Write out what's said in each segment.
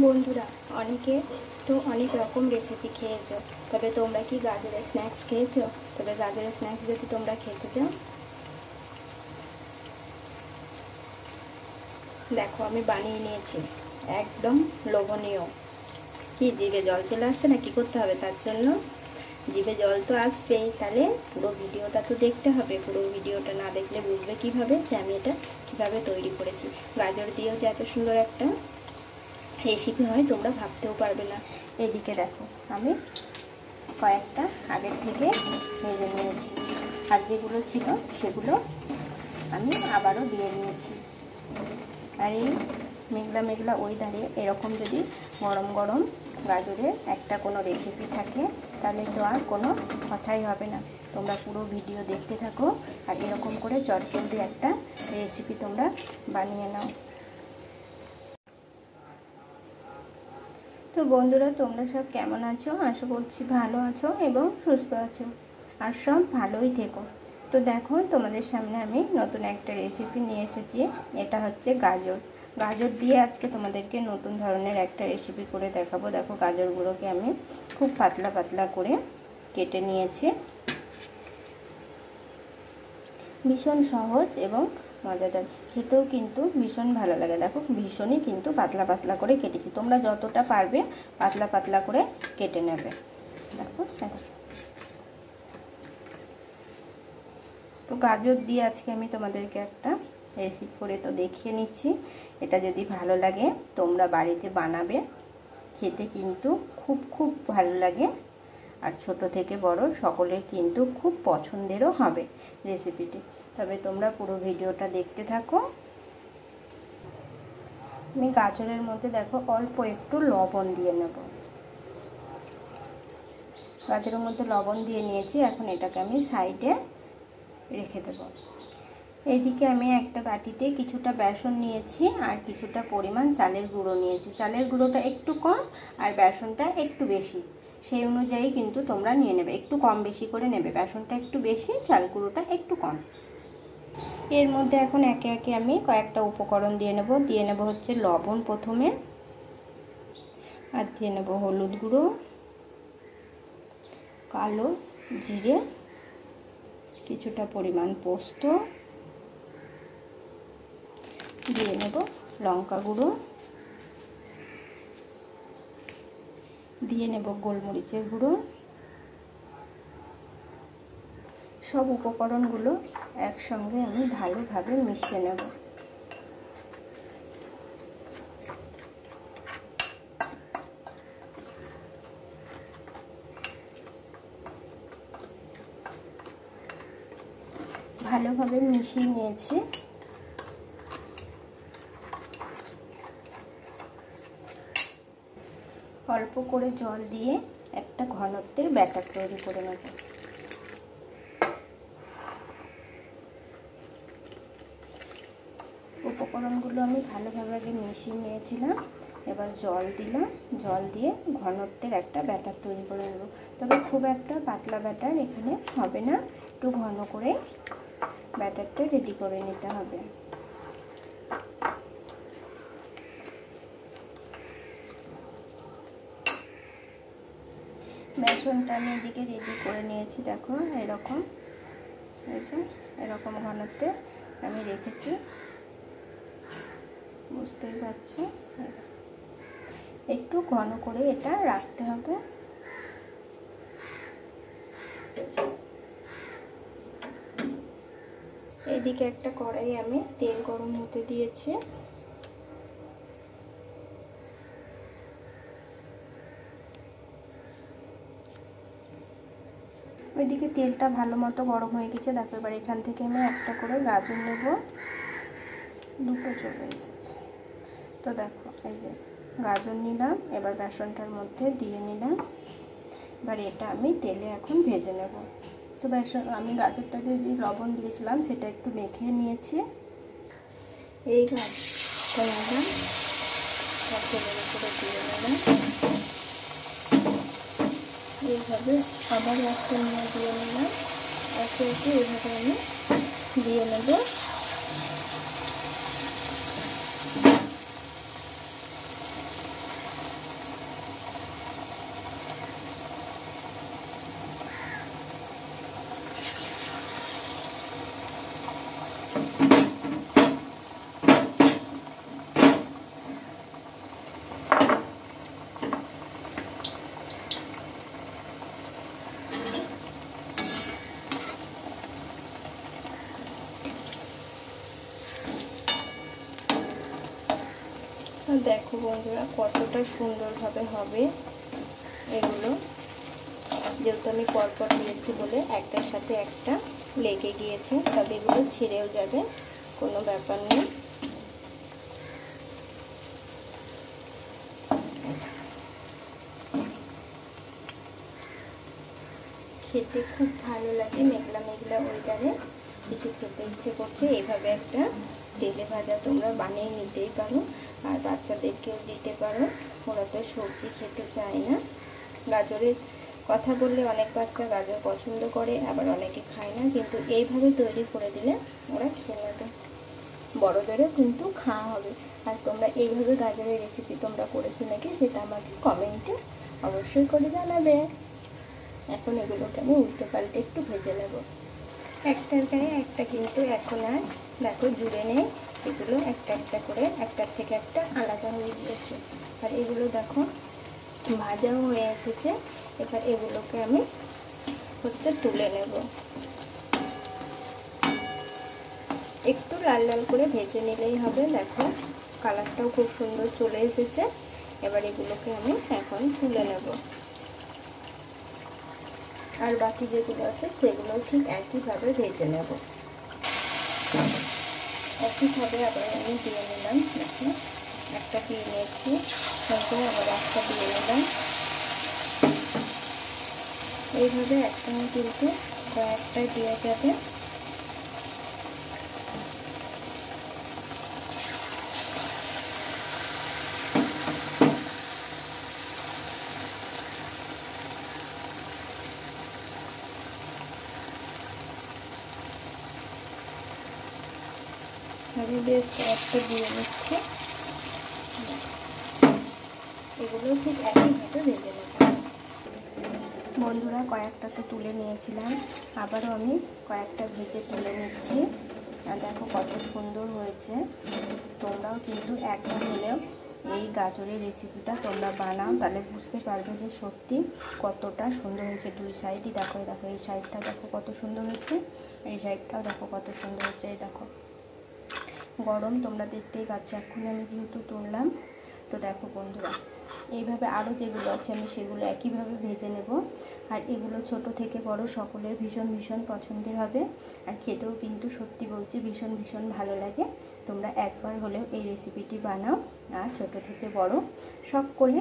বন্ধুরা, অনেকে তো অনেক রকম রেসিপি খেয়েছো, তবে তোমরা কি গাজরের স্ন্যাক্স খেয়েছো? তবে গাজরের স্ন্যাক্স যদি তোমরা খেতে চাও, দেখো আমি বানিয়ে নিয়েছি, একদম লোভনীয়। কি জিভে জল চলে আসছে না? কি করতে হবে তার জন্য? জিভে জল তো আসবেই, তাহলে পুরো ভিডিওটা তো দেখতে হবে। পুরো ভিডিওটা না দেখলে বুঝবে কিভাবে যে আমি এটা কিভাবে তৈরি করেছি। গাজর দিয়েও যে এত সুন্দর একটা রেসিপি হয় তোমরা ভাবতেও পারবে না। এদিকে দেখো আমি কয়েকটা আগের থেকে ভেজে নিয়েছি, আর যেগুলো ছিল সেগুলো আমি আবারও দিয়ে নিয়েছি। আর এই মেঘলা মেঘলা ওয়েদারে এরকম যদি গরম গরম গাজরের একটা কোনো রেসিপি থাকে তাহলে তো আর কোনো কথাই হবে না। তোমরা পুরো ভিডিও দেখতে থাকো আর এরকম করে চটজলদি একটা রেসিপি তোমরা বানিয়ে নাও। তো বন্ধুরা, তোমরা সব কেমন আছো? আশা করছি ভালো আছো এবং সুস্থ আছো, আর সব ভালোই থেকো। তো দেখো, তোমাদের সামনে আমি নতুন একটা রেসিপি নিয়ে এসেছি। এটা হচ্ছে গাজর দিয়ে আজকে তোমাদেরকে নতুন ধরনের একটা রেসিপি করে দেখাবো। দেখো, গাজরগুলোকে আমি খুব পাতলা পাতলা করে কেটে নিয়েছি। ভীষণ সহজ এবং মজাদার, খেতেও কিন্তু ভীষণ ভালো লাগে। দেখো, ভীষণই কিন্তু পাতলা পাতলা করে কেটেছি। তোমরা যতটা পারবে পাতলা পাতলা করে কেটে নেবে। দেখো, তো গাজর দিয়ে আজকে আমি তোমাদেরকে একটা রেসিপি করে তো দেখিয়ে নিচ্ছি। এটা যদি ভালো লাগে তোমরা বাড়িতে বানাবে, খেতে কিন্তু খুব খুব ভালো লাগে, আর ছোট থেকে বড় সকলের কিন্তু খুব পছন্দেরও হবে রেসিপিটি। তবে তোমরা পুরো ভিডিওটা দেখতে থাকো। আমি গাজরের মধ্যে দেখো অল্প একটু লবণ দিয়ে নেব। গাজরের মধ্যে লবণ দিয়ে নিয়েছি, এখন এটাকে আমি সাইডে রেখে দেব। এইদিকে আমি একটা বাটিতে কিছুটা বেসন নিয়েছি আর কিছুটা পরিমাণ চালের গুঁড়ো নিয়েছি। চালের গুঁড়োটা একটু কম আর বেসনটা একটু বেশি, সেই অনুযায়ী কিন্তু তোমরা নিয়ে নেবে, একটু কম বেশি করে নেবে। বেসনটা একটু বেশি, চাল গুঁড়োটা একটু কম। এর মধ্যে এখন একে একে আমি কয়েকটা উপকরণ দিয়ে নেব হচ্ছে লবণ প্রথমে, আর দিয়ে নেব হলুদ গুঁড়ো, কালো জিরে, কিছুটা পরিমাণ পোস্ত, দিয়ে নেব লঙ্কা গুঁড়ো, দিয়ে নেব গোলমরিচের গুঁড়ো। সব উপকরণগুলো একসঙ্গে আমি ভালোভাবে মিশিয়ে নেব। ভালোভাবে মিশিয়ে নিয়েছি। অল্প করে জল দিয়ে একটা ঘনত্বের ব্যাটার তৈরি করে নেব। উপকরণগুলো আমি ভালোভাবে আগে মিশিয়ে নিয়েছিলাম, এবার জল দিলাম। জল দিয়ে ঘনত্বের একটা ব্যাটার তৈরি করে নেব। তবে খুব একটা পাতলা ব্যাটার এখানে হবে না, একটু ঘন করে ব্যাটারটা রেডি করে নিতে হবে। বেসনটা আমি এদিকে রেডি করে নিয়েছি। দেখো, এরকম হয়েছে, এরকম ঘনত্বে আমি রেখেছি, বুঝতেই পারছো। একটু ঘন করে এটা রাখতে হবে। এদিকে একটা কড়াই আমি তেল গরম হতে দিয়েছি। ওইদিকে তেলটা ভালো মতো গরম হয়ে গেছে। দেখো, এবার এখান থেকে আমি একটা করে গাজর নেব। দুটো চলে এসেছে। তো দেখো, এই যে গাজর নিলাম, এবার বেসনটার মধ্যে দিয়ে নিলাম। এবার এটা আমি তেলে এখন ভেজে নেব। তো বেসন আমি গাজরটাতে যে লবণ দিয়েছিলাম সেটা একটু মেখে নিয়েছি। এই গাজরটা নিলাম, তেলের উপরে দিয়ে নেব। এইভাবে আবার একটা নিয়ে দিয়ে নিলাম, একে একে এইভাবে আমি দিয়ে নেব। দেখো বন্ধুরা কতটা সুন্দরভাবে হবে এগুলো, যেহেতু আমি পরপর দিয়েছি বলে একটার সাথে একটা লেগে গিয়েছে, তবে এগুলো ছিঁড়েও যাবে, কোনো ব্যাপার নেই। খেতে খুব ভালো লাগে, মেঘলা মেঘলা ওয়েদারে কিছু খেতে ইচ্ছে করছে, এইভাবে একটা তেলে ভাজা তোমরা বানিয়ে নিতেই পারো, আর বাচ্চাদেরকেও দিতে পারো, ওরা তো সবজি খেতে চায় না। গাজরের কথা বললে অনেক বাচ্চা গাজর পছন্দ করে, আবার অনেকে খায় না, কিন্তু এইভাবে তৈরি করে দিলে ওরা খেয়ে নেবে, বড়দেরও কিন্তু খাওয়া হবে। আর তোমরা এইভাবে গাজরের রেসিপি তোমরা করেছো নাকি সেটা আমাকে কমেন্টে অবশ্যই করে জানাবে। এখন এগুলোকে আমি উল্টে পাল্টে একটু ভেজে নেব। একটার গায়ে একটা কিন্তু এখন আর দেখো জুড়ে নেই, এগুলো একটা একটা করে একটার থেকে একটা আলাদা হয়ে গিয়েছে। আর এগুলো দেখো ভাজাও হয়ে এসেছে। এবার এগুলোকে আমি তুলে নেব, একটু লাল লাল করে ভেজে নিলেই হবে। দেখো কালারটাও খুব সুন্দর চলে এসেছে। এবার এগুলোকে আমি এখন তুলে নেব, আর বাকি যেগুলো আছে সেগুলোও ঠিক একইভাবে ভেজে নেব। একইভাবে আবার আমি দিয়ে নিলাম, দেখো একটা দিয়ে নিয়েছি, তারপরে আবার একটা দিয়ে নিলাম। এইভাবে একসঙ্গে কিন্তু কয়েকটা দেওয়া যাবে। আমি বেশ কয়েকটা দিয়ে নিচ্ছি, এগুলো ঠিক একইভাবে ভেজে নেব। বন্ধুরা কয়েকটা তো তুলে নিয়েছিলাম, আবারও আমি কয়েকটা ভেজে তুলে নিচ্ছি। আর দেখো কত সুন্দর হয়েছে। তোমরাও কিন্তু একবার হলেও এই গাজরের রেসিপিটা তোমরা বানাও, তাহলে বুঝতে পারবে যে সত্যি কতটা সুন্দর হয়েছে। দুই সাইডই দেখো, দেখো এই সাইডটা দেখো কত সুন্দর হয়েছে, এই সাইডটাও দেখো কত সুন্দর হচ্ছে। এই দেখো গরম তোমরা দেখতেই পাচ্ছ, এখন আমি যেহেতু তুললাম। তো দেখো বন্ধুরা এইভাবে আরও যেগুলো আছে আমি সেগুলো একইভাবে ভেজে নেব। আর এগুলো ছোট থেকে বড় সকলের ভীষণ ভীষণ পছন্দের হবে, আর খেতেও কিন্তু সত্যি বলছি ভীষণ ভীষণ ভালো লাগে। তোমরা একবার হলেও এই রেসিপিটি বানাও, আর ছোট থেকে বড় সব করে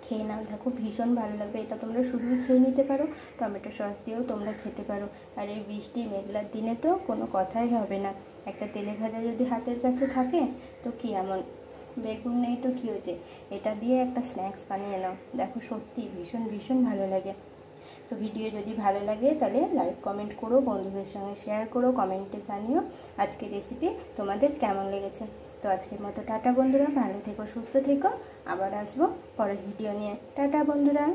খেয়ে নাও, দেখো ভীষণ ভালো লাগবে। এটা তোমরা শুধুই খেয়ে নিতে পারো, টমেটো সস দিয়েও তোমরা খেতে পারো। আর এই বৃষ্টি মেঘলার দিনে তো কোনো কথাই হবে না, একটা তেলে ভাজা যদি হাতের কাছে থাকে তো কি এমন, বেগুন নেই তো কী হয়েছে, এটা দিয়ে একটা স্ন্যাক্স বানিয়ে নাও, দেখো সত্যি ভীষণ ভীষণ ভালো লাগে। তো ভিডিও যদি ভালো লাগে তাহলে লাইক কমেন্ট করো, বন্ধুদের সঙ্গে শেয়ার করো, কমেন্টে জানিও আজকের রেসিপি তোমাদের কেমন লেগেছে। তো আজকের মতো টাটা বন্ধুরা, ভালো থেকো, সুস্থ থেকো, আবার আসবো পরের ভিডিও নিয়ে। টাটা বন্ধুরা।